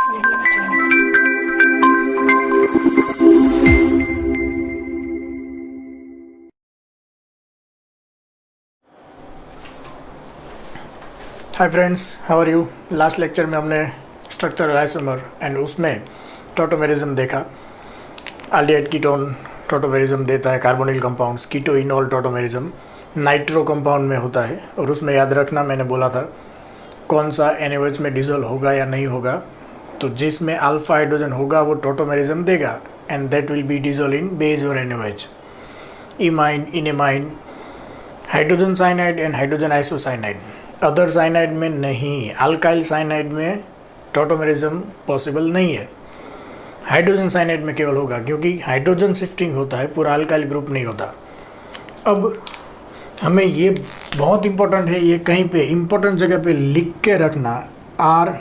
Hi friends, how are you. Last lecture में हमने structural isomer and उसमें tautomerism देखा। एल्डिहाइड कीटोन टॉटोमेरिज्म देता है carbonyl compounds. Keto enol tautomerism nitro compound में होता है, और उसमें याद रखना मैंने बोला था कौन सा NaOH में डिसॉल्व होगा या नहीं होगा। तो जिसमें अल्फा हाइड्रोजन होगा वो टॉटोमेरिज्म देगा, and that will be dissolve in base और NaOH। Imine, enamine, hydrogen cyanide and hydrogen isocyanide. Other cyanide में नहीं, अल्काइल साइनाइड में टॉटोमेरिज्म पॉसिबल नहीं है। हाइड्रोजन साइनाइड में केवल होगा, क्योंकि हाइड्रोजन शिफ्टिंग होता है, पूरा अल्काइल ग्रुप नहीं होता। अब हमें ये बहुत इंपॉर्टेंट है, ये कहीं पे इंपॉर्टेंट जगह पे लिख के रखना, RTFMCP,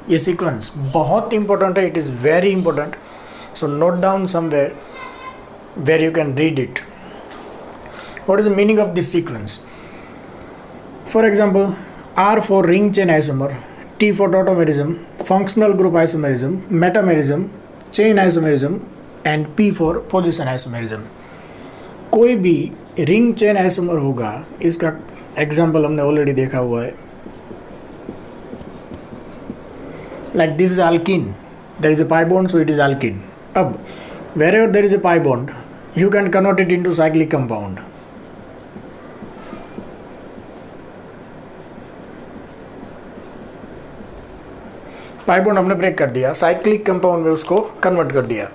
ये सीक्वेंस बहुत इंपॉर्टेंट है। It is very important, so note down somewhere where you can read it. What is the meaning of this sequence? For example, R for ring chain isomer, T for tautomerism, functional group isomerism, metamerism, chain isomerism, and P for position isomerism. कोई भी ring chain isomer होगा, इसका example हमने already देखा हुआ है। Like this is alkene, there is a pi bond, so it is alkene. अब wherever there is a pi bond, you can convert it into cyclic compound. pi bond हमने break कर दिया, cyclic compound में उसको convert कर दिया।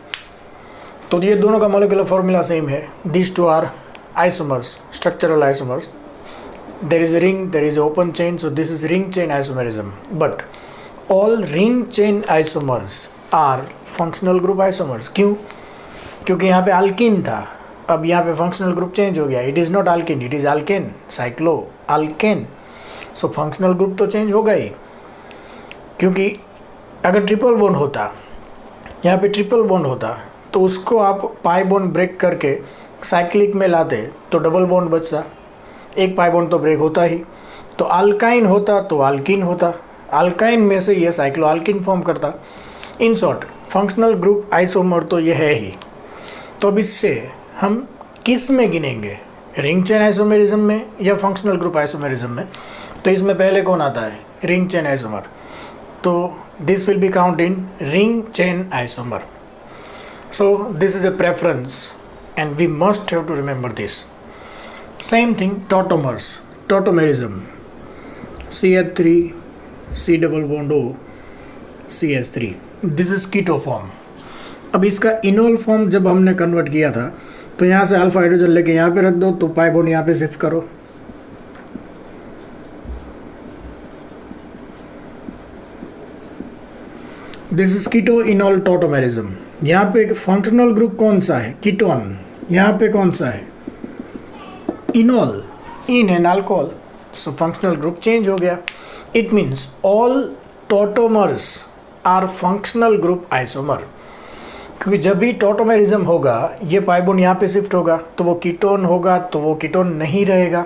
तो ये दोनों का मॉलिक्यूलर फॉर्मूला सेम है। These two are isomers, structural isomers. There is a ring, there is an open chain, so this is ring chain isomerism. But all ring chain isomers are functional group isomers. क्यों? क्योंकि यहाँ पे alkene था, अब यहाँ पे functional group change हो गया। It is not alkene, it is alkane, cyclo alkane. So functional group तो चेंज होगा ही, क्योंकि अगर ट्रिपल बॉन्ड होता, यहाँ पे ट्रिपल बॉन्ड होता, तो उसको आप पाई बॉन्ड ब्रेक करके साइक्लिक में लाते तो डबल बॉन्ड बचता। एक पाई बॉन्ड तो ब्रेक होता ही, तो अल्काइन होता तो अल्किन होता, अल्काइन में से ये साइक्लो अल्किन फॉर्म करता। In short functional group isomer तो ये है ही। तो अब इससे हम किस में गिनेंगे, रिंग चेन आइसोमेरिज्म में या फंक्शनल ग्रुप आइसोमेरिज्म में? तो इसमें पहले कौन आता है? Ring chain isomer. तो this will be count in ring chain isomer. So this is a preference and we must have to remember this. Same thing tautomers, tautomerism, CH3 C double bond O CH3, this is keto form. अब इसका enol form जब हमने convert किया था, तो यहाँ से alpha hydrogen लेके यहाँ पे रख दो, तो पाई बॉन्ड यहाँ पे शिफ्ट करो। This is keto enol tautomerism. यहाँ पे फंक्शनल ग्रुप कौन सा है? कीटोन। यहाँ पे कौन सा है? Enol, in an alcohol. So functional group change हो गया। It means all tautomers are functional group isomer. क्योंकि जब भी टॉटोमेरिज्म होगा, ये पाई बॉन्ड यहाँ पे शिफ्ट होगा, तो वो कीटोन होगा, तो वो कीटोन नहीं रहेगा,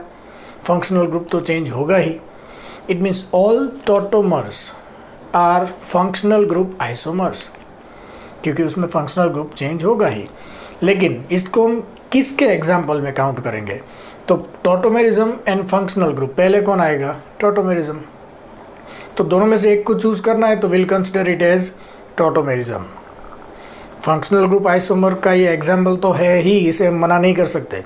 फंक्शनल ग्रुप तो चेंज होगा ही। It means all tautomers are functional group isomers, क्योंकि उसमें फंक्शनल ग्रुप चेंज होगा ही। लेकिन इसको हम किसके एग्जाम्पल में काउंट करेंगे? तो टॉटोमेरिज्म एंड फंक्शनल ग्रुप, पहले कौन आएगा? टॉटोमेरिज्म। तो दोनों में से एक को चूज करना है, तो will consider it as tautomerism. Functional group isomer का ये एग्जाम्पल तो है ही, इसे हम मना नहीं कर सकते,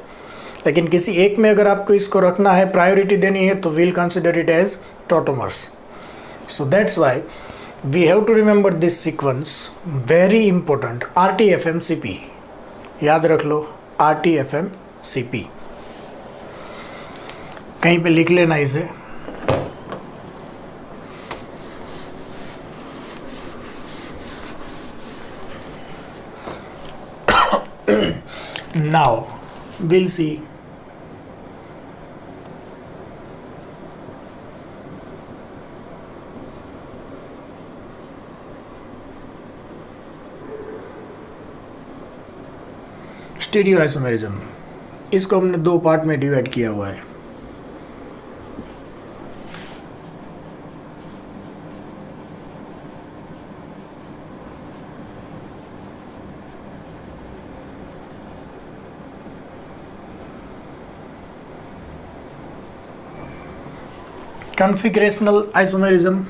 लेकिन किसी एक में अगर आपको इसको रखना है, प्रायोरिटी देनी है, तो will consider it as tautomers. So that's why we have to remember this sequence, very important. RTFMCP याद रख लो, RTFMCP कहीं पे लिख लेना इसे। Now we'll see stereo isomerism. इसको हमने दो पार्ट में डिवाइड किया हुआ है। configurational isomerism,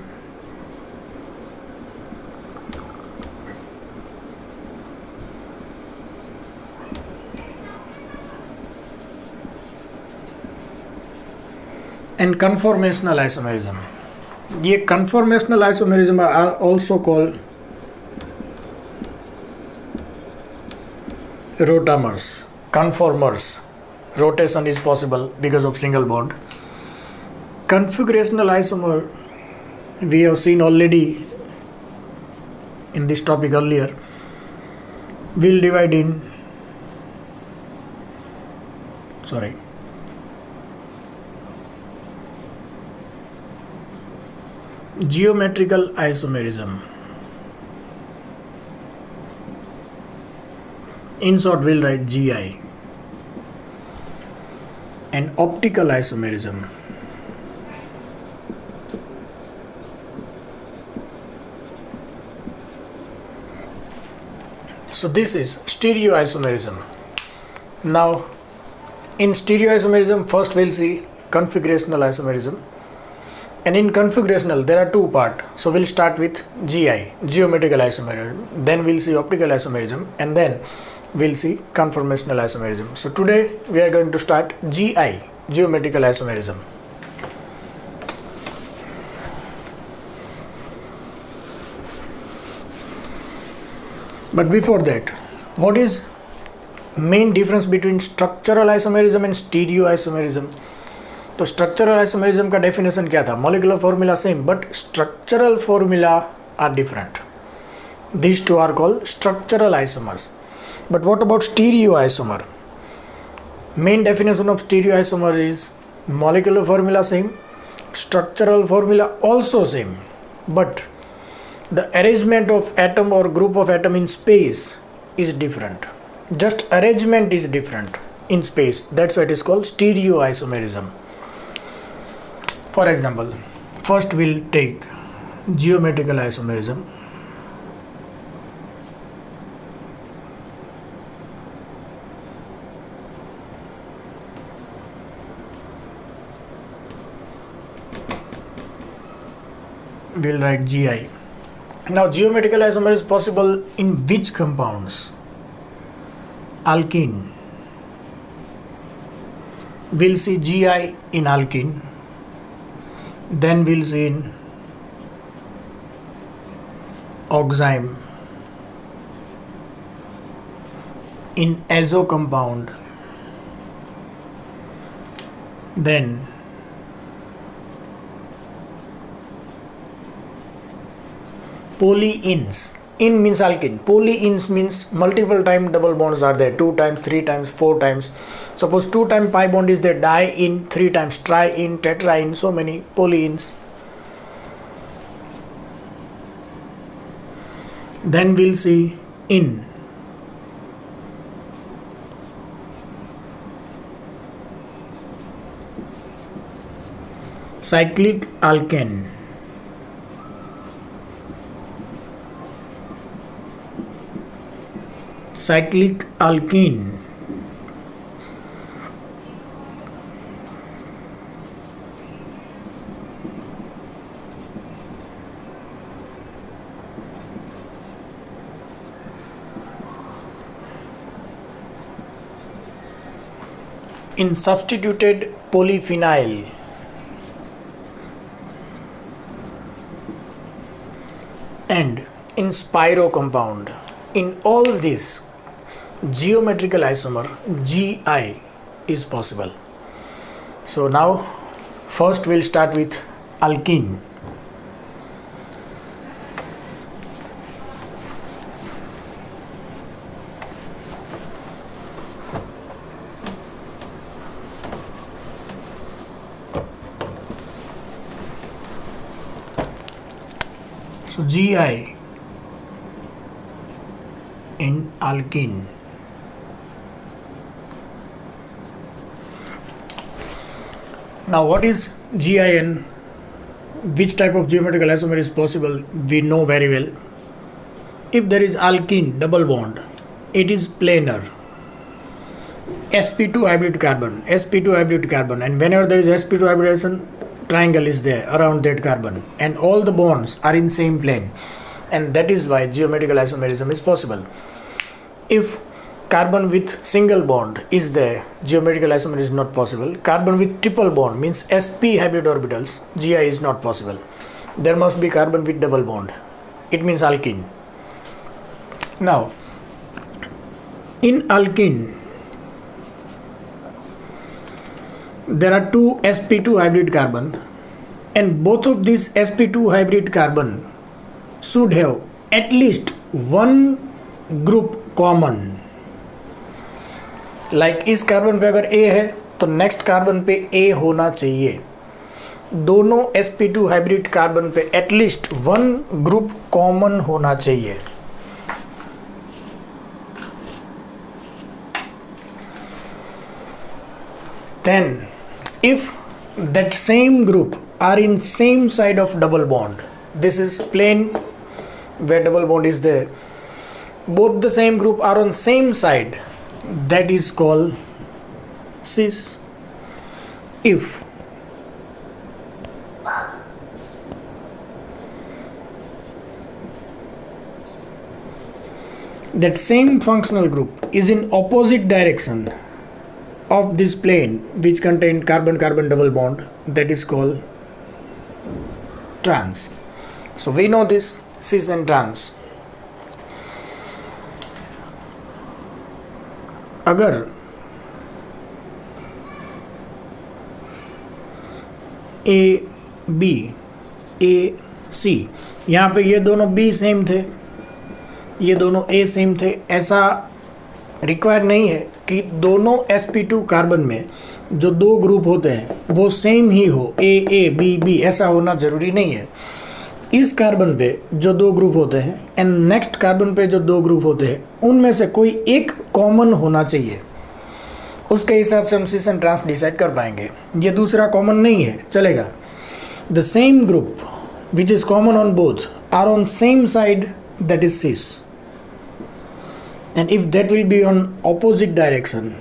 and conformational isomerism. ये conformational isomerism are also called rotamers, conformers. Rotation is possible because of single bond. Configurational isomer we have seen already in this topic earlier. We'll divide in geometrical isomerism. In short, we'll write GI. And optical isomerism. So this is stereoisomerism. Now, in stereoisomerism, first we'll see configurational isomerism. And in configurational, there are two parts. So we'll start with GI, geometrical isomerism. Then we'll see optical isomerism. And then we'll see conformational isomerism. So today we are going to start GI, geometrical isomerism. But before that, what is main difference between structural isomerism and stereoisomerism? तो structural isomerism का definition क्या था? Molecular formula same but structural formula are different. These two are called structural isomers. But what about stereoisomer? Main definition of stereoisomer is molecular formula same, structural formula also same, but the arrangement of atom or group of atom in space is different. Just arrangement is different in space. That's why it is called stereoisomerism. For example, first we'll take geometrical isomerism. We'll write GI. Now geometrical isomer is possible in which compounds? Alkene. We'll see GI in alkene. Then we'll see in oxime, in azo compound, then polyenes. In means alkene. Polyenes means multiple time double bonds are there. 2 times, 3 times, 4 times. Suppose 2 times pi bond is there. Diene, 3 times triene, tetraene. So many polyenes. Then we'll see in cyclic alkane. Cyclic alkene. In substituted polyphenol. And in spiro compound. In all this, geometrical isomer GI is possible. So now first we'll start with alkene. So GI in alkene. Now what is GIN? Which type of geometrical isomer is possible? We know very well. If there is alkene double bond, it is planar. sp2 hybrid carbon, and whenever there is sp2 hybridization, triangle is there around that carbon and all the bonds are in same plane, and that is why geometrical isomerism is possible. If carbon with single bond is there, geometrical isomerism is not possible. Carbon with triple bond means sp hybrid orbitals, GI is not possible. There must be carbon with double bond, it means alkene. Now in alkene there are two sp2 hybrid carbon, and both of these sp2 hybrid carbon should have at least one group common. Like इस carbon पे अगर A है तो next carbon पे A होना चाहिए. दोनों sp2 hybrid carbon पे एटलीस्ट वन ग्रुप कॉमन होना चाहिए. Then if that same group are in same side of double bond, this is plane where double bond is there, both the same group are on same side, that is called cis. If that same functional group is in opposite direction of this plane which contain carbon carbon double bond, that is called trans. So we know this cis and trans. अगर A B ए सी, यहाँ पे ये दोनों B same थे, ये दोनों ए same थे, ऐसा रिक्वायर नहीं है कि दोनों sp2 कार्बन में जो दो ग्रुप होते हैं वो सेम ही हो, ए बी बी, ऐसा होना ज़रूरी नहीं है. इस कार्बन पे जो दो ग्रुप होते हैं एंड नेक्स्ट कार्बन पे जो दो ग्रुप होते हैं उनमें से कोई एक कॉमन होना चाहिए. उसके हिसाब से हम सिस एंड ट्रांस डिसाइड कर पाएंगे. ये दूसरा कॉमन नहीं है, चलेगा. The same group which is common on both or on same side, that is cis. And if that will be on opposite direction,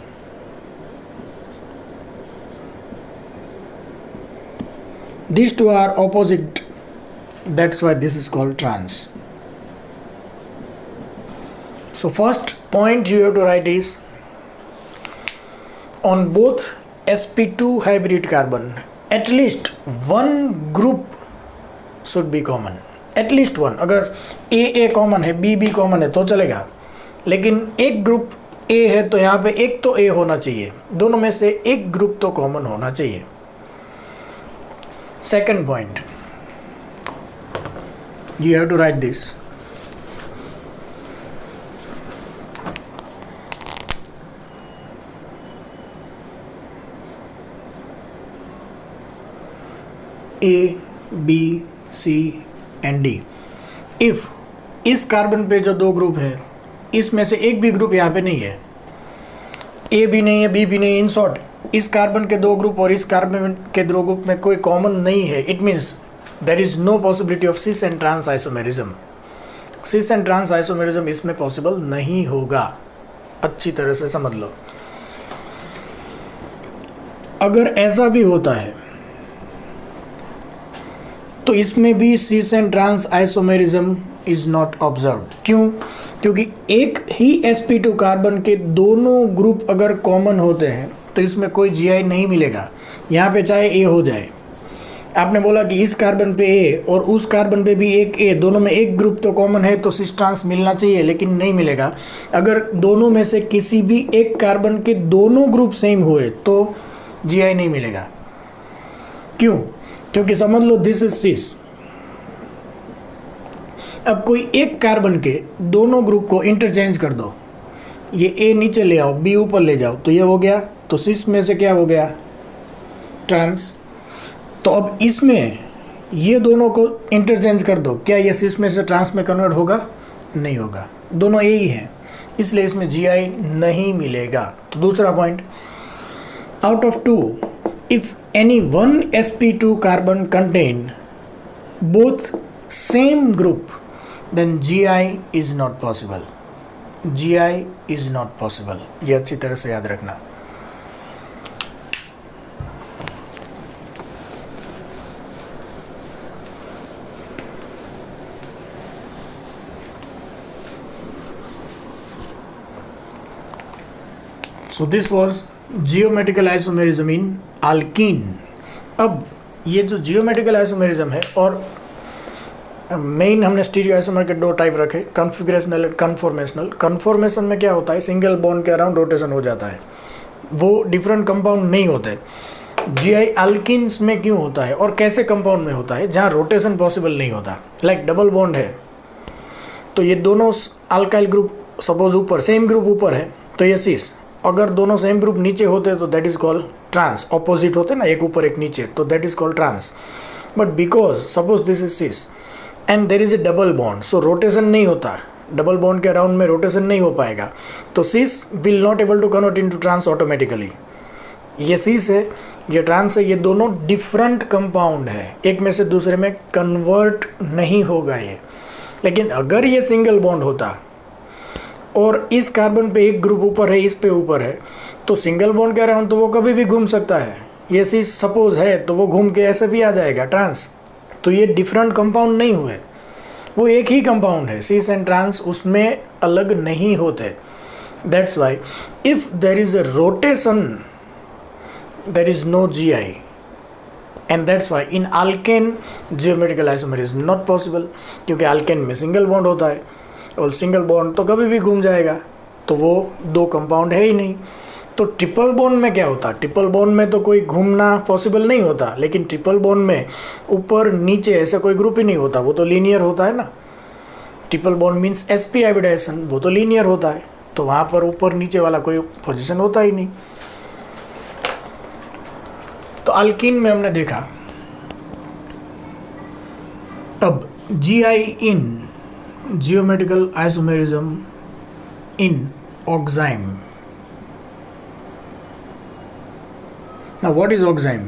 these two are opposite, that's why this is called trans. So first point you have to write is, on both sp2 hybrid carbon at least one group should be common, at least one. अगर a common है, b common है तो चलेगा, लेकिन एक group a है तो यहाँ पे एक तो a होना चाहिए, दोनों में से एक ग्रुप तो कॉमन होना चाहिए. Second point, you have to write this. A, B, C and D. If इस कार्बन पे जो दो ग्रुप है इसमें से एक भी ग्रुप यहाँ पे नहीं है, A भी नहीं है, B भी नहीं, इन शॉर्ट इस कार्बन के दो ग्रुप और इस कार्बन के दो ग्रुप में कोई कॉमन नहीं है, it means there is no possibility of cis and trans isomerism. Cis and trans isomerism इसमें पॉसिबल नहीं होगा, अच्छी तरह से समझ लो. अगर ऐसा भी होता है तो इसमें भी cis and trans isomerism is not observed. क्यों? क्योंकि एक ही sp2 कार्बन के दोनों ग्रुप अगर कॉमन होते हैं तो इसमें कोई GI नहीं मिलेगा. यहाँ पे चाहे A हो जाए, आपने बोला कि इस कार्बन पे A और उस कार्बन पे भी एक A, दोनों में एक ग्रुप तो कॉमन है तो सिस ट्रांस मिलना चाहिए, लेकिन नहीं मिलेगा. अगर दोनों में से किसी भी एक कार्बन के दोनों ग्रुप सेम हुए तो GI नहीं मिलेगा. क्यों? क्योंकि समझ लो दिस इज सिस. अब कोई एक कार्बन के दोनों ग्रुप को इंटरचेंज कर दो, ये A नीचे ले आओ, B ऊपर ले जाओ, तो ये हो गया, तो सिस में से क्या हो गया? ट्रांस. तो अब इसमें ये दोनों को इंटरचेंज कर दो, क्या ये सिस में से ट्रांस में कन्वर्ट होगा? नहीं होगा, दोनों A ही हैं, इसलिए इसमें GI नहीं मिलेगा. तो दूसरा point, out of two if any one sp2 carbon contain both same group then GI is not possible. GI is not possible, ये अच्छी तरह से याद रखना. So this was geometrical isomerism in alkene. अब ये जो जियोमेट्रिकल आइसोमेरिज्म है, और मेन हमने स्टीरियो आइसोमर के दो टाइप रखे, कॉन्फ़िगरेशनल एंड कन्फॉर्मेशनल। कन्फॉर्मेशन में क्या होता है, सिंगल बॉन्ड के अराउंड रोटेशन हो जाता है, वो डिफरेंट कंपाउंड नहीं होते। जीआई अल्किन्स में क्यों होता है और कैसे कंपाउंड में होता है, जहाँ रोटेशन पॉसिबल नहीं होता। लाइक डबल बॉन्ड है, तो ये दोनों अल्काइल ग्रुप सपोज ऊपर, सेम ग्रुप ऊपर है तो ये सिस, अगर दोनों सेम ग्रुप नीचे होते तो that is called trans. Opposite होते ना, एक ऊपर एक नीचे, तो that is called trans. But because suppose this is cis and there is a double bond, so rotation नहीं होता, डबल बॉन्ड के अराउंड में रोटेशन नहीं हो पाएगा, तो cis will not able to convert into trans automatically. ये cis है, ये ट्रांस है, ये दोनों डिफरेंट कंपाउंड है, एक में से दूसरे में कन्वर्ट नहीं होगा ये। लेकिन अगर ये सिंगल बॉन्ड होता और इस कार्बन पे एक ग्रुप ऊपर है, इस पे ऊपर है, तो सिंगल बॉन्ड के अराउंड तो वो कभी भी घूम सकता है। ये सिस सपोज है तो वो घूम के ऐसे भी आ जाएगा ट्रांस। तो ये डिफरेंट कंपाउंड नहीं हुए, वो एक ही कंपाउंड है, सिस एंड ट्रांस उसमें अलग नहीं होते। That's why if there is a rotation there is no GI, and that's why in alkane geometrical isomer is not possible, क्योंकि alkane में सिंगल बॉन्ड होता है और सिंगल बॉन्ड तो कभी भी घूम जाएगा, तो वो दो कंपाउंड है ही नहीं। तो ट्रिपल बॉन्ड में क्या होता है, ट्रिपल बॉन्ड में तो कोई घूमना पॉसिबल नहीं होता, लेकिन ट्रिपल बॉन्ड में ऊपर नीचे ऐसा कोई ग्रुप ही नहीं होता, वो तो लीनियर होता है ना। Triple bond means sp hybridization, वो तो लीनियर होता है, तो वहाँ पर ऊपर नीचे वाला कोई पोजिशन होता ही नहीं। तो अल्कीन में हमने देखा। अब GI in geometrical isomerism in oxime. Now what is oxime?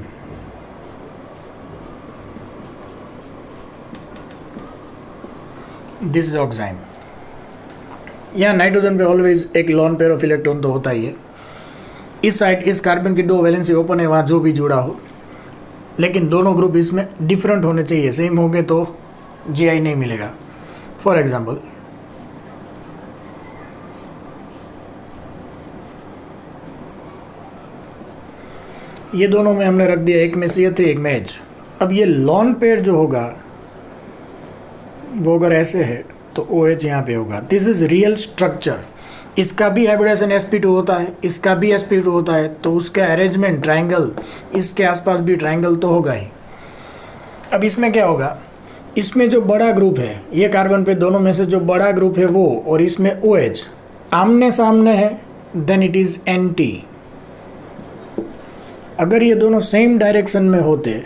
This is oxime. यहाँ नाइट्रोजन पे ऑलवेज एक लॉन पेयर ऑफ इलेक्ट्रॉन तो होता ही है। इस साइड इस कार्बन की दो वैलेंसी ओपन है, वहाँ जो भी जुड़ा हो, लेकिन दोनों ग्रुप इसमें डिफरेंट होने चाहिए, सेम होंगे तो जीआई नहीं मिलेगा। फॉर एग्जांपल ये दोनों में हमने रख दिया, एक में CH3 एक में H। अब ये लॉन पेयर जो होगा वो अगर ऐसे है तो OH यहाँ पे होगा। This is real structure. इसका भी हाइब्रिडाइजेशन sp2 होता है, इसका भी sp2 होता है, तो उसका अरेंजमेंट ट्रायंगल, इसके आसपास भी ट्रायंगल तो होगा ही। अब इसमें क्या होगा, इसमें जो बड़ा ग्रुप है, ये कार्बन पे दोनों में से जो बड़ा ग्रुप है वो, और इसमें OH आमने सामने है, देन इट इज एंटी। अगर ये दोनों सेम डायरेक्शन में होते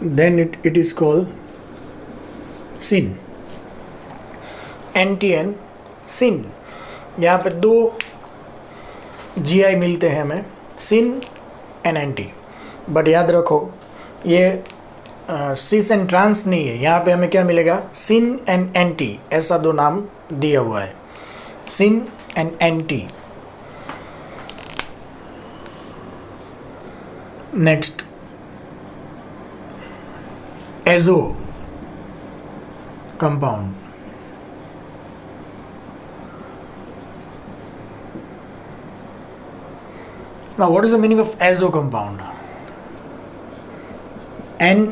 then it is called sin, anti and syn. यहाँ पे दो GI मिलते हैं हमें, सिन एंड एंटी। बट याद रखो ये सिस एंड ट्रांस नहीं है, यहाँ पे हमें क्या मिलेगा, सिन एंड एंटी, ऐसा दो नाम दिया हुआ है, syn and anti. Next azo compound. Now what is the meaning of azo compound? N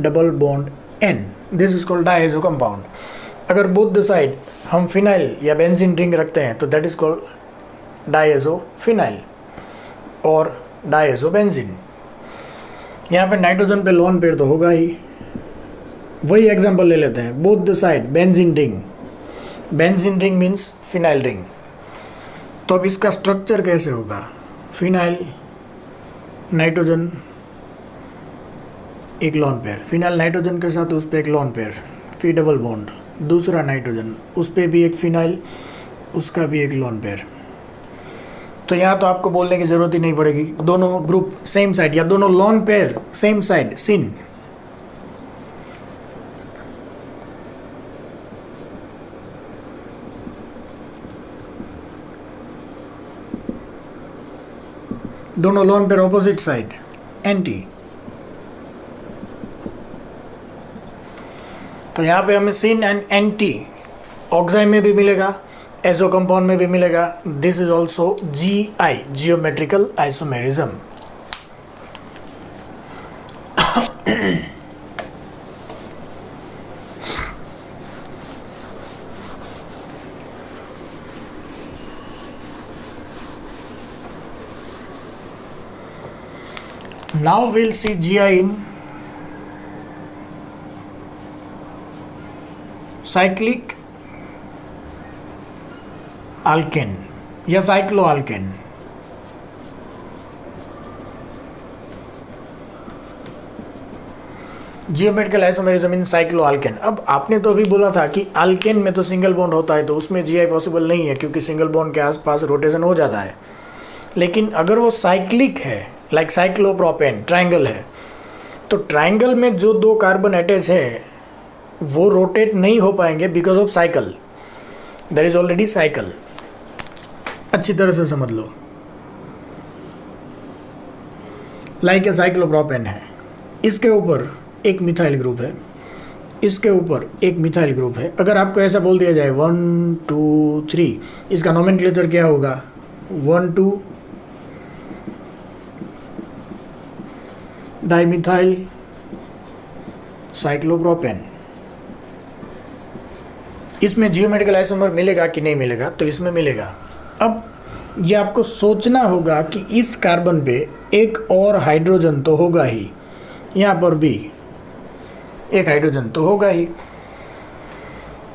double bond N, this is called diazo compound. अगर both the side हम फिनाइल या बेंजीन रिंग रखते हैं तो that is called diazo phenyl और diazo benzene. यहाँ पे nitrogen पे लोन पेयर तो होगा ही, वही एग्जांपल ले लेते हैं, both the side benzene ring. Benzene ring means phenyl ring. तो अब इसका स्ट्रक्चर कैसे होगा, फिनाइल नाइट्रोजन एक लोन पेयर, फिनाइल नाइट्रोजन के साथ उस पर एक लोन पेयर, फिर डबल बॉन्ड, दूसरा नाइट्रोजन उस पर भी एक फिनाइल, उसका भी एक लोन पेयर। तो यहाँ तो आपको बोलने की ज़रूरत ही नहीं पड़ेगी, दोनों ग्रुप सेम साइड या दोनों लोन पेयर सेम साइड, सिन। दोनों lone pair opposite side, anti. तो यहाँ पे हमें सिन एंड एंटी ऑक्साइड में भी मिलेगा, एजो कंपाउंड में भी मिलेगा. This is also GI, geometrical isomerism. Now we'll see GI in cyclic alkane या cycloalkane. Geometrical isomerism in cycloalkane. अब आपने तो अभी बोला था कि अल्केन में तो सिंगल बॉन्ड होता है, तो उसमें GI पॉसिबल नहीं है क्योंकि सिंगल बॉन्ड के आसपास रोटेशन हो जाता है. लेकिन अगर वो साइक्लिक है, लाइक साइक्लोप्रोपेन, ट्रायंगल है, तो ट्रायंगल में जो दो कार्बन अटैच है वो रोटेट नहीं हो पाएंगे because of cycle. There is already cycle. अच्छी तरह से समझ लो. लाइक ए साइक्लोप्रोपेन है, इसके ऊपर एक मिथाइल ग्रुप है, इसके ऊपर एक मिथाइल ग्रुप है. अगर आपको ऐसा बोल दिया जाए 1 2 3, इसका नोमेनक्लेचर क्या होगा? 1 2 डाइमिथाइल साइक्लोप्रोपेन. इसमें जियोमेट्रिकल आइसोमर मिलेगा कि नहीं मिलेगा? तो इसमें मिलेगा. अब ये आपको सोचना होगा कि इस कार्बन पे एक और हाइड्रोजन तो होगा ही, यहाँ पर भी एक हाइड्रोजन तो होगा ही.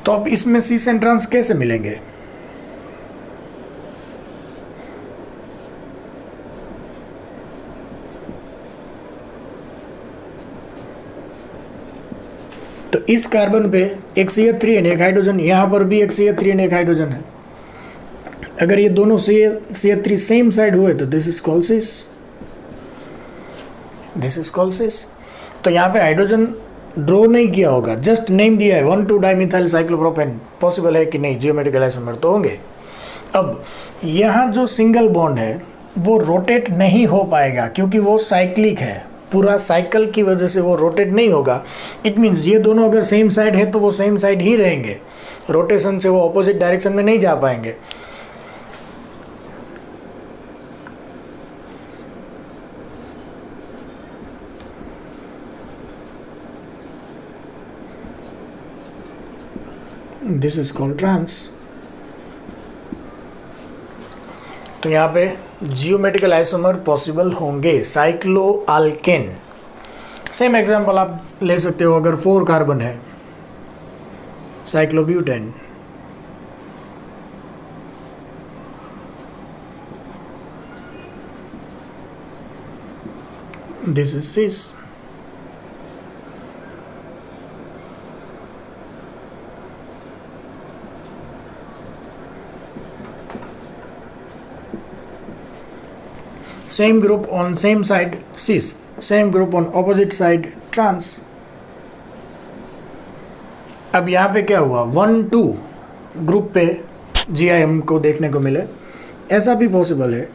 तो अब इसमें सीस एंड ट्रांस कैसे मिलेंगे? तो इस कार्बन पे एक CH3 एक हाइड्रोजन, यहाँ पर भी एक CH3 एक हाइड्रोजन है. अगर ये दोनों CH3 सेम साइड हुए तो this is called cis, this is called cis. तो यहाँ पे हाइड्रोजन ड्रॉ नहीं किया होगा, जस्ट नेम दिया है 1 2 डाइमिथाइल साइक्लोप्रोपेन. पॉसिबल है कि नहीं? जियोमेट्रिकल आइसोमर तो होंगे. अब यहाँ जो सिंगल बॉन्ड है वो रोटेट नहीं हो पाएगा क्योंकि वो साइक्लिक है. पूरा साइकिल की वजह से वो रोटेट नहीं होगा. इट मीन्स ये दोनों अगर सेम साइड है तो वो सेम साइड ही रहेंगे. रोटेशन से वो ऑपोजिट डायरेक्शन में नहीं जा पाएंगे. This is called trans. तो यहाँ पे जियोमेट्रिकल आइसोमर पॉसिबल होंगे साइक्लोआल्केन. सेम एग्जांपल आप ले सकते हो. अगर 4 कार्बन है, cyclobutane, this is sis. Same group on same side cis, same group on opposite side trans. अब यहाँ पे क्या हुआ? 1 2 ग्रुप पे GI हमको देखने को मिले. ऐसा भी पॉसिबल है.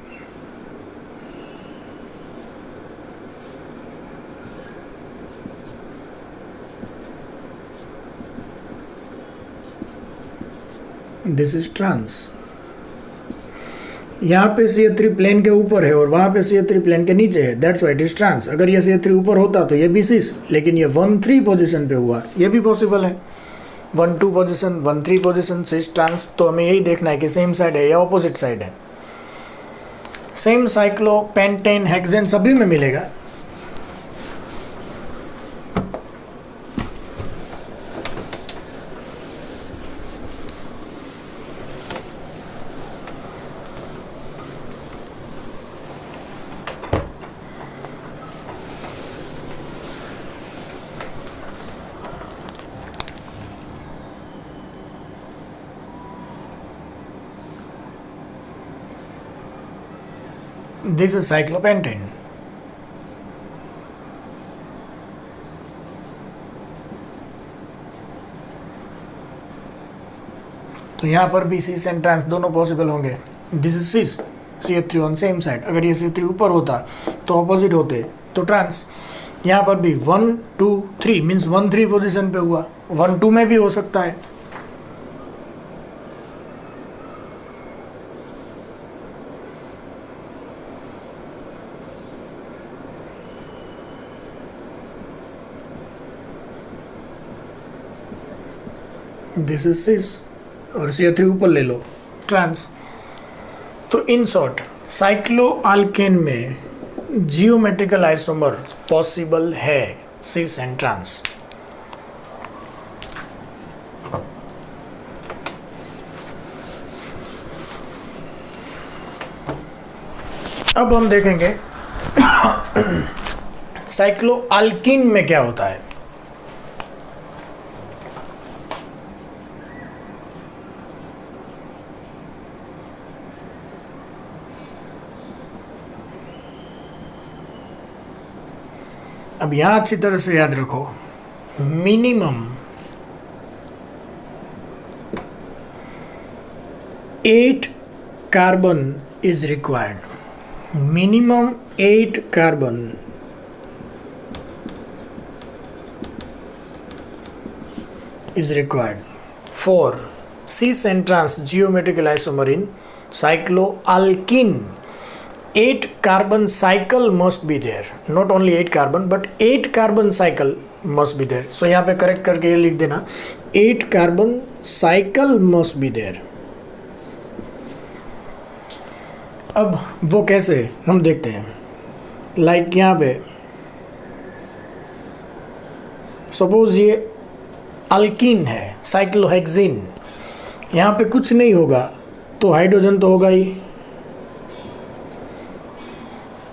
This is trans. यहाँ पे CH3 प्लेन के ऊपर है और वहाँ पे CH3 प्लेन के नीचे है. That's why it is trans. अगर ये CH3 ऊपर होता तो ये भी सिस, लेकिन ये 1 3 पोजीशन पे हुआ, ये भी पॉसिबल है. 1 2 पोजीशन, 1 3 पोजीशन, सिस, ट्रांस. तो हमें यही देखना है कि सेम साइड है या ऑपोजिट साइड है. सेम साइक्लो, पेंटेन, हेक्सेन सभी में मिलेगा. This is cyclopentane. तो यहाँ पर भी सिस एंड ट्रांस दोनों पॉसिबल होंगे. This is sis, CH3 on same side. अगर ये CH3 ऊपर होता तो ऑपोजिट होते तो ट्रांस. यहाँ पर भी 1 2 3 मीन्स 1 3 पोजीशन पे हुआ, 1 2 में भी हो सकता है। दिस इज सिस और CH3 ऊपर ले लो, ट्रांस। तो इन शॉर्ट साइक्लोअल्केन में जियोमेट्रिकल आइसोमर पॉसिबल है, सिस एंड ट्रांस। अब हम देखेंगे साइक्लोअल्कीन में क्या होता है। अब यहां अच्छी तरह से याद रखो, minimum 8 carbon is required. Minimum 8 carbon is required for cis and trans geometrical isomer in cycloalkene. 8 carbon cycle must be there, not only 8 carbon but 8 carbon cycle must be there. So यहाँ पे correct करके ये लिख देना 8 carbon cycle must be there. अब वो कैसे हम देखते हैं, लाइक यहाँ पे सपोज ये अल्कीन है, साइक्लोहेक्सिन, यहाँ पे कुछ नहीं होगा तो हाइड्रोजन तो होगा ही।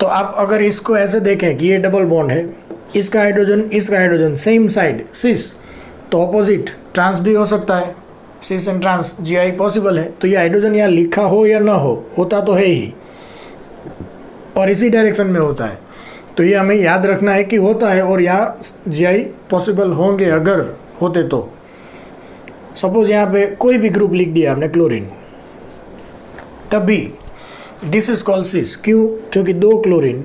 तो आप अगर इसको ऐसे देखें कि ये डबल बॉन्ड है, इसका हाइड्रोजन सेम साइड सिस, तो ऑपोजिट ट्रांस भी हो सकता है, सिस एंड ट्रांस GI पॉसिबल है। तो ये हाइड्रोजन यहाँ लिखा हो या ना हो, होता तो है ही और इसी डायरेक्शन में होता है। तो ये हमें याद रखना है कि होता है और यहाँ GI पॉसिबल होंगे अगर होते तो। सपोज यहाँ पे कोई भी ग्रुप लिख दिया आपने क्लोरीन, तभी दिस इज कॉल्ड सिस। क्यों? क्योंकि दो क्लोरीन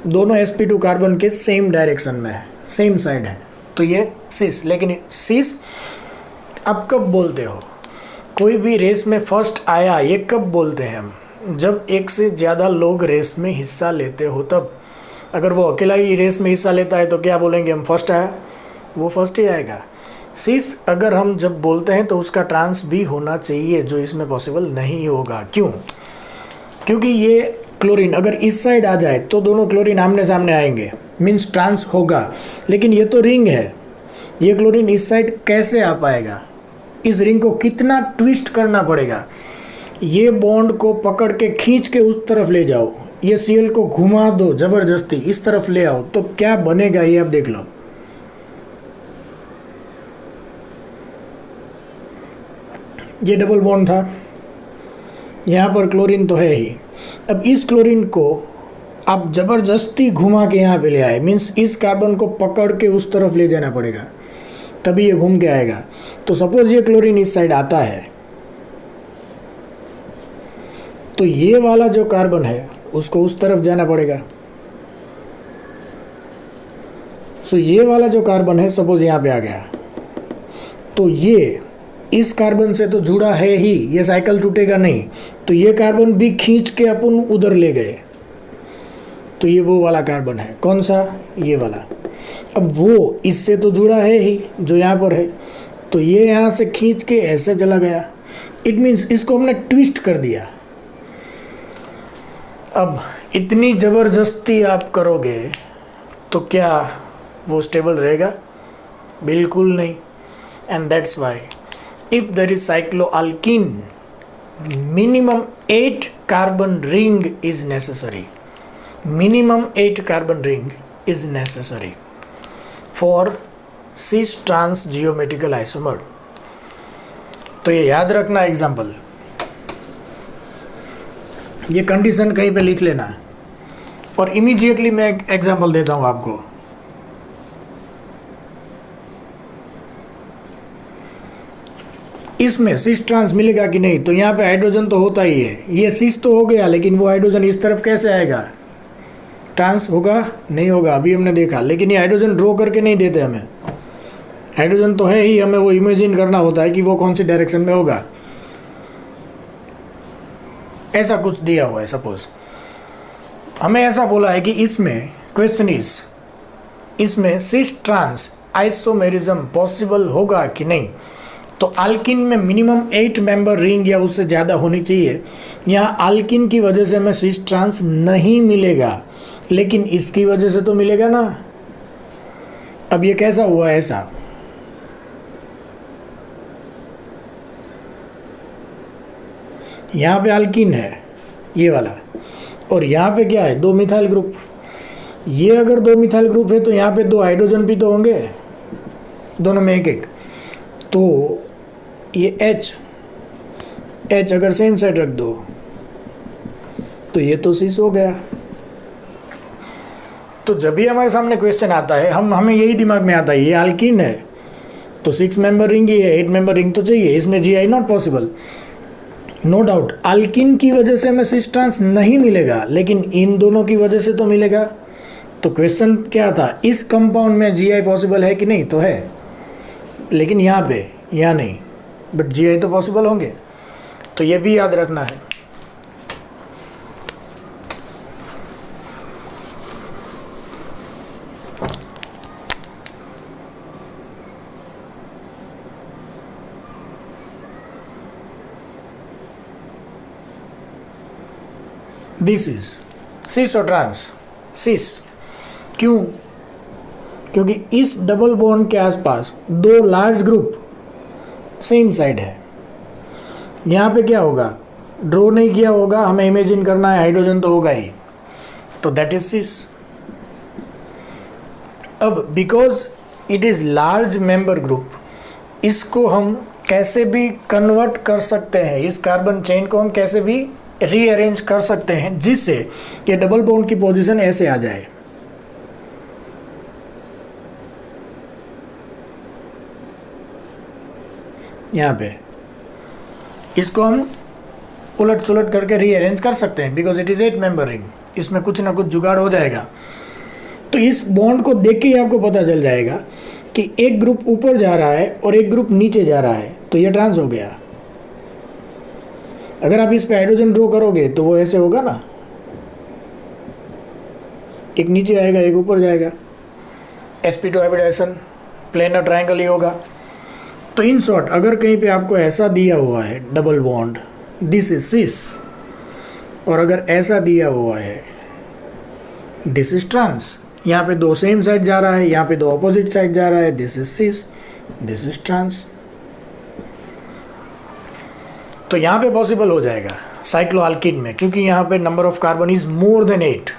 दोनों sp2 कार्बन के सेम डायरेक्शन में है, सेम साइड है, तो ये सिस। लेकिन सिस अब कब बोलते हो, कोई भी रेस में फर्स्ट आया, ये कब बोलते हैं हम? जब एक से ज़्यादा लोग रेस में हिस्सा लेते हो तब। अगर वो अकेला ही रेस में हिस्सा लेता है तो क्या बोलेंगे हम, फर्स्ट आया, वो फर्स्ट ही आएगा। सिस अगर हम जब बोलते हैं तो उसका ट्रांस भी होना चाहिए, जो इसमें पॉसिबल नहीं होगा। क्यों? क्योंकि ये क्लोरीन अगर इस साइड आ जाए तो दोनों क्लोरीन आमने सामने आएंगे, मीन्स ट्रांस होगा। लेकिन ये तो रिंग है, ये क्लोरीन इस साइड कैसे आ पाएगा? इस रिंग को कितना ट्विस्ट करना पड़ेगा, ये बॉन्ड को पकड़ के खींच के उस तरफ ले जाओ, ये Cl को घुमा दो जबरदस्ती इस तरफ ले आओ, तो क्या बनेगा ये आप देख लो। ये डबल बॉन्ड था, यहाँ पर क्लोरीन तो है ही। अब इस क्लोरीन को आप जबरदस्ती घुमा के यहाँ पे ले आए, मीन्स इस कार्बन को पकड़ के उस तरफ ले जाना पड़ेगा, तभी ये घूम के आएगा। तो सपोज ये क्लोरीन इस साइड आता है, तो ये वाला जो कार्बन है उसको उस तरफ जाना पड़ेगा। सो ये वाला जो कार्बन है सपोज यहाँ पे आ गया, तो ये इस कार्बन से तो जुड़ा है ही, ये साइकिल टूटेगा नहीं, तो ये कार्बन भी खींच के अपन उधर ले गए, तो ये वो वाला कार्बन है। कौन सा? ये वाला। अब वो इससे तो जुड़ा है ही जो यहाँ पर है, तो ये यहाँ से खींच के ऐसे चला गया, इट मीन्स इसको हमने ट्विस्ट कर दिया। अब इतनी ज़बरदस्ती आप करोगे तो क्या वो स्टेबल रहेगा? बिल्कुल नहीं। And that's why if there is cycloalkene, minimum 8 carbon ring is necessary. Minimum 8 carbon ring is necessary for cis trans geometrical isomer. तो ये याद रखना एग्जाम्पल, ये कंडीशन कहीं पे लिख लेना और इमीडिएटली मैं एक एग्जाम्पल देता हूँ आपको। इसमें सिस ट्रांस मिलेगा कि नहीं? तो यहाँ पे हाइड्रोजन तो होता ही है, ये सिस तो हो गया, लेकिन वो हाइड्रोजन इस तरफ कैसे आएगा? ट्रांस होगा नहीं होगा अभी हमने देखा, लेकिन ये हाइड्रोजन ड्रॉ करके नहीं देते हमें। हाइड्रोजन तो है ही, हमें वो इमेजिन करना होता है कि वो कौन सी डायरेक्शन में होगा। ऐसा कुछ दिया हुआ है, सपोज हमें ऐसा बोला है कि इसमें क्वेश्चन इज, इसमें सिस ट्रांस आइसोमेरिज्म पॉसिबल होगा कि नहीं। तो अल्किन में मिनिमम 8 मेंबर रिंग या उससे ज़्यादा होनी चाहिए। यहाँ अल्किन की वजह से हमें सिस ट्रांस नहीं मिलेगा, लेकिन इसकी वजह से तो मिलेगा ना। अब ये कैसा हुआ ऐसा, यहाँ पे अल्किन है ये वाला, और यहाँ पे क्या है 2 मिथाइल ग्रुप। ये अगर 2 मिथाइल ग्रुप है तो यहाँ पे 2 हाइड्रोजन भी तो होंगे, दोनों में एक एक। तो ये H अगर सेम साइड रख दो तो ये तो सिस हो गया। तो जब भी हमारे सामने क्वेश्चन आता है हमें यही दिमाग में आता है, ये अल्किन है तो 6 मेंबर रिंग ही है, 8 मेंबर रिंग तो चाहिए, इसमें GI not possible. No doubt alkene की वजह से हमें सिस ट्रांस नहीं मिलेगा, लेकिन इन दोनों की वजह से तो मिलेगा। तो क्वेश्चन क्या था, इस कंपाउंड में GI पॉसिबल है कि नहीं, तो है, लेकिन यहाँ नहीं, बट GI तो पॉसिबल होंगे। तो ये भी याद रखना है। दिस इज सिस और ट्रांस। सिस क्यों? क्योंकि इस डबल बॉन्ड के आसपास 2 लार्ज ग्रुप सेम साइड है। यहाँ पे क्या होगा, ड्रॉ नहीं किया होगा, हमें इमेजिन करना है, हाइड्रोजन तो होगा ही, तो दैट इज सिस। अब because it is large member group, इसको हम कैसे भी कन्वर्ट कर सकते हैं, इस कार्बन चेन को हम कैसे भी रीअरेंज कर सकते हैं जिससे ये डबल बॉन्ड की पोजीशन ऐसे आ जाए। यहाँ पे इसको हम उलट सुलट करके रीअरेंज कर सकते हैं, because it is 8 member ring, इसमें कुछ ना कुछ जुगाड़ हो जाएगा। तो इस बॉन्ड को देख के ही आपको पता चल जाएगा कि एक ग्रुप ऊपर जा रहा है और एक ग्रुप नीचे जा रहा है, तो ये ट्रांस हो गया। अगर आप इस पे हाइड्रोजन ड्रॉ करोगे तो वो ऐसे होगा ना, एक नीचे आएगा एक ऊपर जाएगा, sp2 हाइब्रिडाइजेशन प्लेनर ट्रायंगल ही होगा। तो इन शॉर्ट अगर कहीं पे आपको ऐसा दिया हुआ है डबल बॉन्ड, दिस इज सिस, और अगर ऐसा दिया हुआ है दिस इज ट्रांस, यहाँ पे 2 सेम साइड जा रहा है, यहाँ पे 2 ऑपोजिट साइड जा रहा है, this is cis, this is trans. तो यहाँ पे पॉसिबल हो जाएगा साइक्लोअल्कीन में, क्योंकि यहाँ पे number of carbon is more than 8।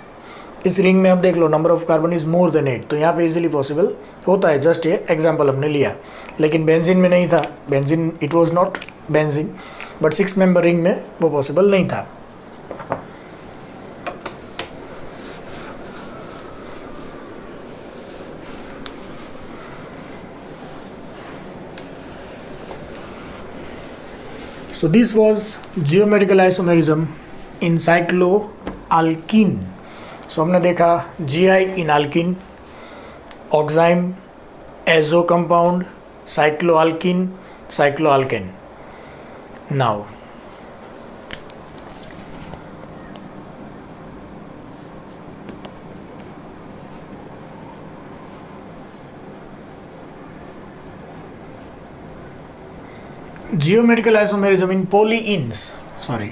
इस रिंग में आप देख लो number of carbon is more than 8, तो यहाँ पे इजीली पॉसिबल होता है। जस्ट ये एग्जांपल हमने लिया, लेकिन बेंजीन में नहीं था, benzene it was not benzene, but 6 member ring में वो पॉसिबल नहीं था। So this was geometrical isomerism in cycloalkene. So हमने देखा GI in alkene, oxime, azo compound, cycloalkene, cycloalkane. Now geometrical isomerism in polyenes, sorry.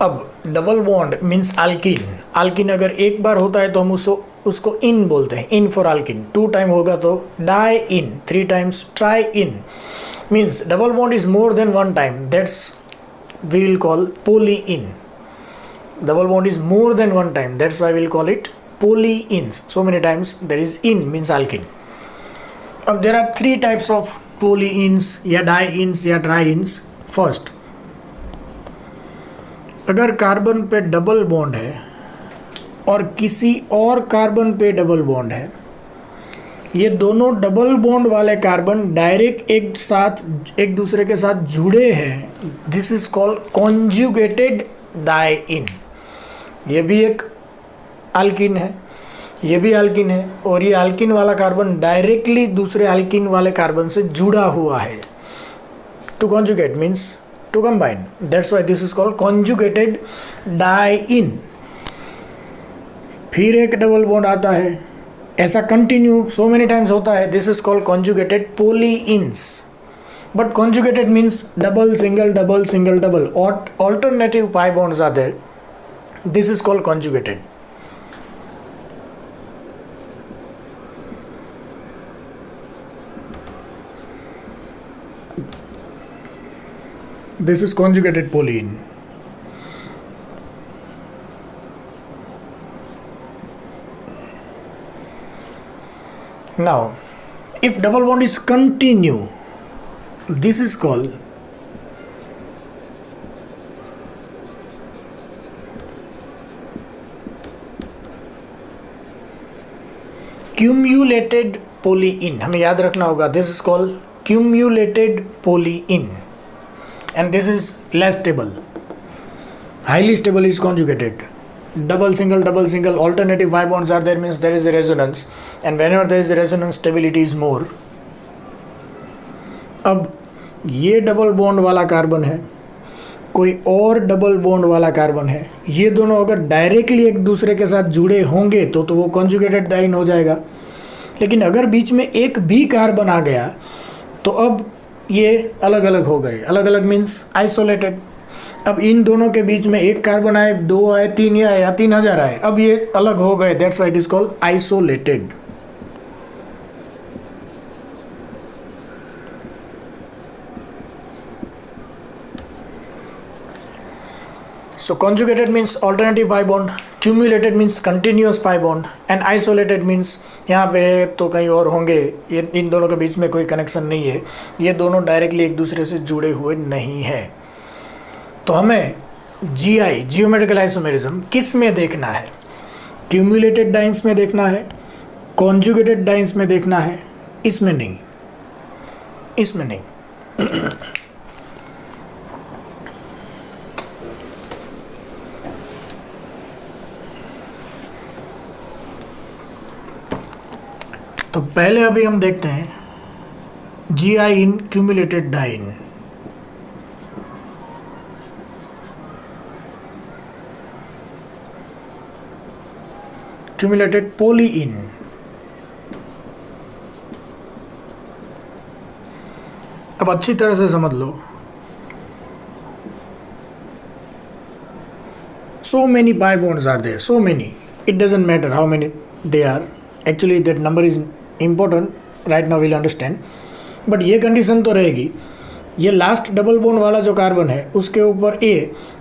अब double bond means alkene, alkene अगर एक बार होता है तो हम उसको इन बोलते हैं, इन फॉर अल्कीन। 2 टाइम होगा तो diene, 3 times triene, means double bond is more than 1 time, that's we will call polyene. Double bond is more than 1 time, that's why we'll call it polyenes. So many times there is in means alkene. अब there are 3 types of polyenes या dienes या trienes. First, अगर carbon पे double bond है और किसी और carbon पे डबल बॉन्ड है, ये दोनों डबल बॉन्ड वाले कार्बन डायरेक्ट एक दूसरे के साथ जुड़े हैं, this is called conjugated diene. ये भी एक अल्किन है, ये भी अल्किन है, और ये अल्किन वाला कार्बन डायरेक्टली दूसरे अल्किन वाले कार्बन से जुड़ा हुआ है। To conjugate means to combine, that's why this is called conjugated diene. फिर एक डबल बॉन्ड आता है, ऐसा कंटिन्यू सो मेनी टाइम्स होता है, this is called conjugated polyenes. But conjugated means double single double single double, alternative pi bonds are there, this is called conjugated. This is conjugated polyene. Now, if double bond is continue, this is called cumulated polyene. हमें याद रखना होगा, this is called cumulated polyene. And this is less stable. Highly stable is conjugated. Double single alternative pi bonds are there, means there is a resonance, and whenever there is a resonance stability is more. अब ये double bond वाला carbon है, कोई और double bond वाला carbon है, ये दोनों अगर डायरेक्टली एक दूसरे के साथ जुड़े होंगे तो वो कॉन्जुगेटेड डाइन हो जाएगा। लेकिन अगर बीच में एक भी कार्बन आ गया तो अब ये अलग अलग हो गए। अलग अलग मीन्स आइसोलेटेड। अब इन दोनों के बीच में एक कार्बन आए, दो आए, तीन आए या 3000 आए, अब ये अलग हो गए, that's why it is called isolated. So conjugated means alternative pi bond, cumulated means continuous pi bond, and isolated means यहाँ पे तो कहीं और होंगे, ये इन दोनों के बीच में कोई कनेक्शन नहीं है, ये दोनों डायरेक्टली एक दूसरे से जुड़े हुए नहीं है। तो हमें GI जियोमेट्रिकल आइसोमेरिज्म किस में देखना है? क्यूमुलेटेड डाइंस में देखना है, कॉन्जुगेटेड डाइंस में देखना है, इसमें नहीं, इसमें नहीं। तो पहले अभी हम देखते हैं GI in cumulated dine. Cumulated पोलीइन, अब अच्छी तरह से समझ लो। So many pi bonds are there, so many, it doesn't matter how many they are, actually that number is important, right now we'll understand, but ये कंडीशन तो रहेगी, ये last double bond वाला जो कार्बन है उसके ऊपर A,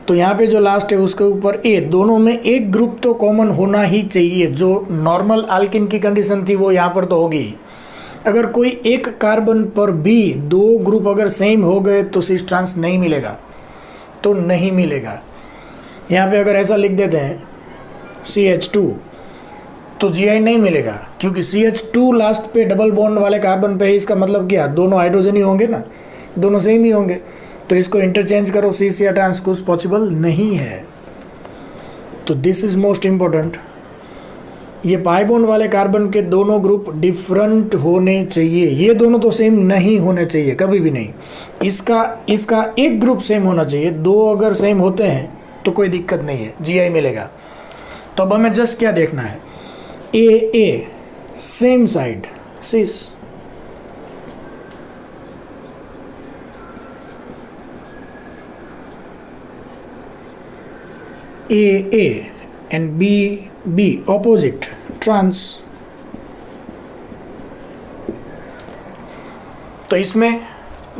तो यहाँ पे जो लास्ट है उसके ऊपर A, दोनों में एक ग्रुप तो कॉमन होना ही चाहिए। जो नॉर्मल अल्किन की कंडीशन थी वो यहाँ पर तो होगी। अगर कोई एक कार्बन पर भी दो ग्रुप अगर सेम हो गए तो सिस ट्रांस नहीं मिलेगा, तो नहीं मिलेगा। यहाँ पे अगर ऐसा लिख देते हैं CH2 तो GI नहीं मिलेगा, क्योंकि CH2 लास्ट पे डबल बॉन्ड वाले कार्बन पे है। इसका मतलब क्या, दोनों हाइड्रोजन ही होंगे ना, दोनों सेम ही होंगे, तो इसको इंटरचेंज करो, सिस या ट्रांस कुछ पॉसिबल नहीं है। तो दिस इज मोस्ट इम्पोर्टेंट। ये पाई बॉन्ड वाले कार्बन के दोनों ग्रुप डिफरेंट होने चाहिए, ये दोनों तो सेम नहीं होने चाहिए कभी भी नहीं। इसका एक ग्रुप सेम होना चाहिए, दो अगर सेम होते हैं तो कोई दिक्कत नहीं है, GI मिलेगा। तो अब हमें जस्ट क्या देखना है, AA same side cis, AA and B opposite trans। तो इसमें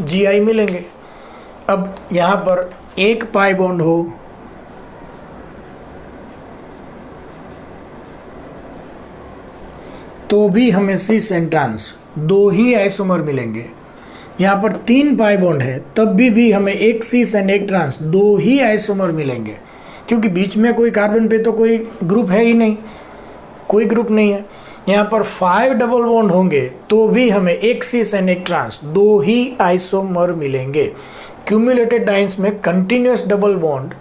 GI मिलेंगे। अब यहाँ पर एक पाई बॉन्ड हो तो भी हमें सिस एंड ट्रांस दो ही आइसोमर मिलेंगे। यहाँ पर तीन पाई बॉन्ड है तब भी हमें एक सिस एंड एक ट्रांस दो ही आइसोमर मिलेंगे, क्योंकि बीच में कोई कार्बन पे तो कोई ग्रुप है ही नहीं, कोई ग्रुप नहीं है। यहाँ पर 5 डबल बॉन्ड होंगे तो भी हमें एक सिस एंड एक ट्रांस दो ही आइसोमर मिलेंगे। क्यूमुलेटेड डाइंस में कंटिन्यूस डबल बॉन्ड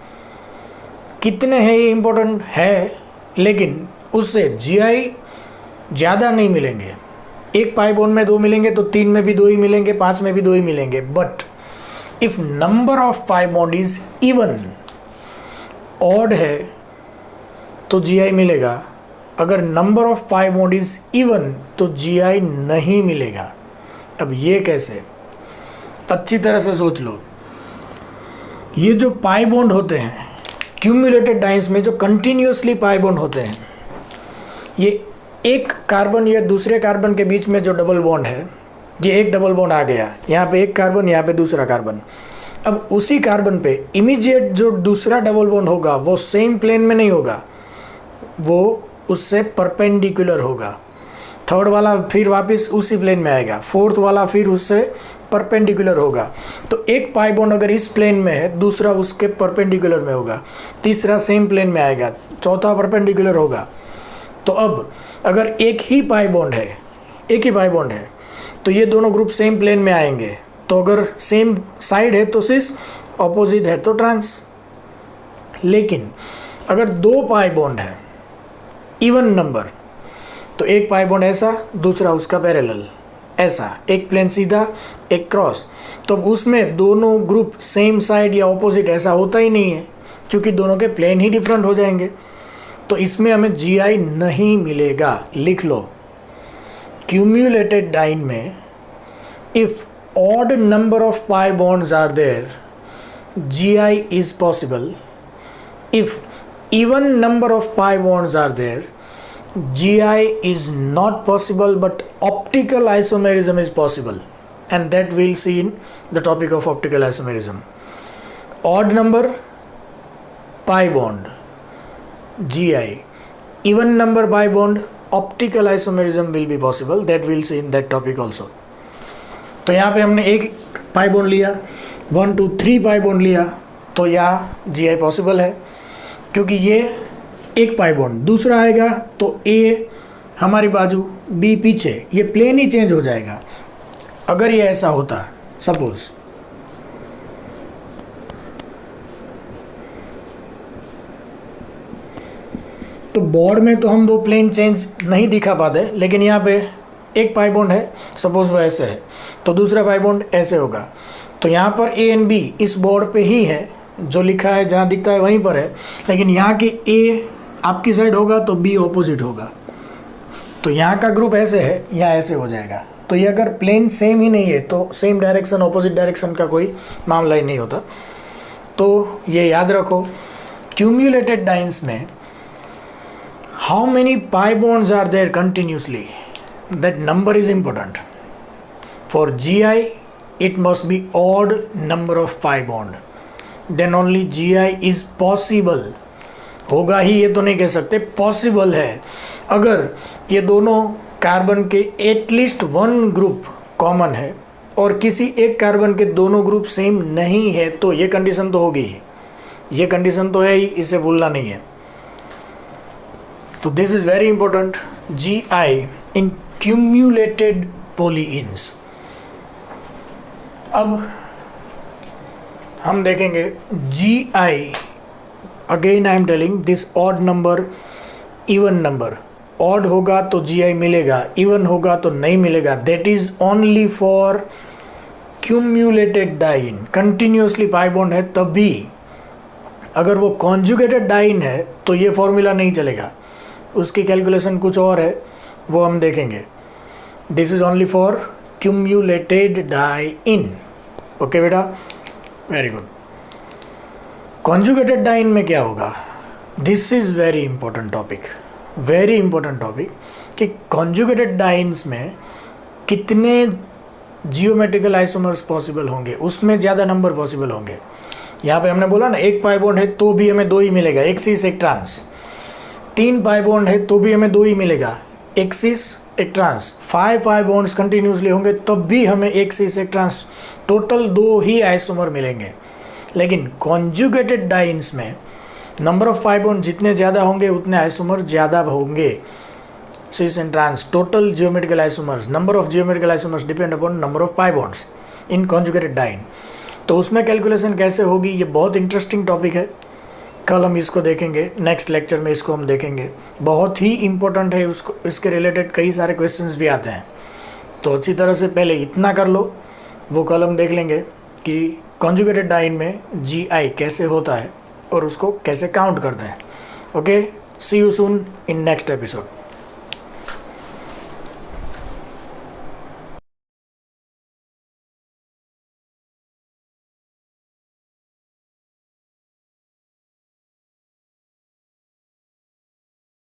कितने हैं ये इम्पोर्टेंट है, लेकिन उससे GI ज़्यादा नहीं मिलेंगे। एक पाई बॉन्ड में 2 मिलेंगे तो 3 में भी 2 ही मिलेंगे, 5 में भी 2 ही मिलेंगे। But if number of pi bond is even, odd है तो GI मिलेगा, अगर number of pi bond is even तो GI नहीं मिलेगा। अब ये कैसे, अच्छी तरह से सोच लो। ये जो पाई बॉन्ड होते हैं क्यूमुलेटेड डाइन्स में, जो कंटिन्यूसली पाई बॉन्ड होते हैं, ये एक कार्बन या दूसरे कार्बन के बीच में जो डबल बॉन्ड है, ये एक डबल बॉन्ड आ गया, यहाँ पे एक कार्बन, यहाँ पे दूसरा कार्बन। अब उसी कार्बन पे इमीडिएट जो दूसरा डबल बॉन्ड होगा वो सेम प्लेन में नहीं होगा, वो उससे परपेंडिकुलर होगा। थर्ड वाला फिर वापस उसी प्लेन में आएगा, फोर्थ वाला फिर उससे परपेंडिकुलर होगा। तो एक पाई बॉन्ड अगर इस प्लेन में है, दूसरा उसके परपेंडिकुलर में होगा, तीसरा सेम प्लेन में आएगा, चौथा परपेंडिकुलर होगा। तो अब अगर एक ही पाई बॉन्ड है तो ये दोनों ग्रुप सेम प्लेन में आएंगे। तो अगर सेम साइड है तो सिस, ऑपोजिट है तो ट्रांस। लेकिन अगर 2 पाई बॉन्ड है इवन नंबर, तो एक पाई बॉन्ड ऐसा, दूसरा उसका पैरेलल ऐसा, एक प्लेन सीधा एक क्रॉस, तो उसमें दोनों ग्रुप सेम साइड या ऑपोजिट ऐसा होता ही नहीं है, क्योंकि दोनों के प्लेन ही डिफरेंट हो जाएंगे। तो इसमें हमें GI नहीं मिलेगा। लिख लो, क्यूमुलेटेड डाइन में if odd number of pi bonds are there, GI is possible. If even number of pi bonds are there, GI is not possible, but optical isomerism is possible, and that we'll see in the topic of optical isomerism. Odd number pi bond, GI. Even number pi bond, optical isomerism will be possible, that we'll see in that topic also. तो यहाँ पे हमने एक pi bond लिया, 1 2 3 pi bond लिया, तो यहाँ GI possible है, क्योंकि ये एक पाई बॉन्ड, दूसरा आएगा तो A हमारी बाजू, B पीछे, ये प्लेन ही चेंज हो जाएगा। अगर ये ऐसा होता सपोज, तो बोर्ड में तो हम वो प्लेन चेंज नहीं दिखा पाते, लेकिन यहाँ पे एक पाई बॉन्ड है, सपोज वो ऐसे है, तो दूसरा पाई बॉन्ड ऐसे होगा। तो यहाँ पर A एंड B इस बोर्ड पे ही है, जो लिखा है जहाँ दिखता है वहीं पर है, लेकिन यहाँ की A आपकी साइड होगा तो B ऑपोजिट होगा। तो यहाँ का ग्रुप ऐसे है, यहाँ ऐसे हो जाएगा। तो ये अगर प्लेन सेम ही नहीं है तो सेम डायरेक्शन ऑपोजिट डायरेक्शन का कोई मामला ही नहीं होता। तो ये याद रखो, क्यूमुलेटेड डाइन्स में how many pi bonds are there continuously, that number is important. For GI it must be odd number of pi bond, then only GI is possible। होगा ही ये तो नहीं कह सकते, पॉसिबल है। अगर ये दोनों कार्बन के एटलीस्ट 1 ग्रुप कॉमन है और किसी एक कार्बन के दोनों ग्रुप सेम नहीं है, तो ये कंडीशन तो होगी ही, ये कंडीशन तो है ही, इसे भूलना नहीं है। तो this is very important, GI in cumulated polyenes. अब हम देखेंगे GI, again I am telling this odd number even number, odd होगा तो GI मिलेगा, इवन होगा तो नहीं मिलेगा। That is only for cumulated diene, continuously pi bond है तभी। अगर वो कॉन्जुगेटेड डाइन है तो ये फॉर्मूला नहीं चलेगा, उसकी कैलकुलेशन कुछ और है, वो हम देखेंगे। This is only for cumulated diene. Okay बेटा, वेरी गुड। कॉन्जुगेटेड डाइन में क्या होगा, this is very important topic, very important topic, कि कॉन्जुगेटेड डाइन्स में कितने जियोमेट्रिकल आइसोमर्स पॉसिबल होंगे, उसमें ज़्यादा नंबर पॉसिबल होंगे। यहाँ पे हमने बोला ना, एक पाई बॉन्ड है तो भी हमें 2 ही मिलेगा, एक सिस एक ट्रांस। 3 पाई बॉन्ड है तो भी हमें 2 ही मिलेगा, एक सिस एक ट्रांस। 5 पाई बॉन्ड्स कंटिन्यूसली होंगे तब भी हमें एक सिस एक ट्रांस, टोटल 2 ही आइसोमर मिलेंगे। लेकिन कॉन्जुगेटेड डाइन्स में नंबर ऑफ पाई बॉन्ड जितने ज़्यादा होंगे उतने आइसोमर ज़्यादा होंगे, cis and trans. Total geometrical isomers, number of geometrical isomers depend upon number of pi bonds in conjugated diene. तो उसमें कैलकुलेशन कैसे होगी, ये बहुत इंटरेस्टिंग टॉपिक है, कल हम इसको देखेंगे, नेक्स्ट लेक्चर में इसको हम देखेंगे। बहुत ही इम्पोर्टेंट है, उसको इसके रिलेटेड कई सारे क्वेश्चंस भी आते हैं। तो अच्छी तरह से पहले इतना कर लो, वो कल हम देख लेंगे कि कॉन्जुगेटेड डाइन में GI कैसे होता है और उसको कैसे काउंट करते हैं। Okay, see you soon in next episode.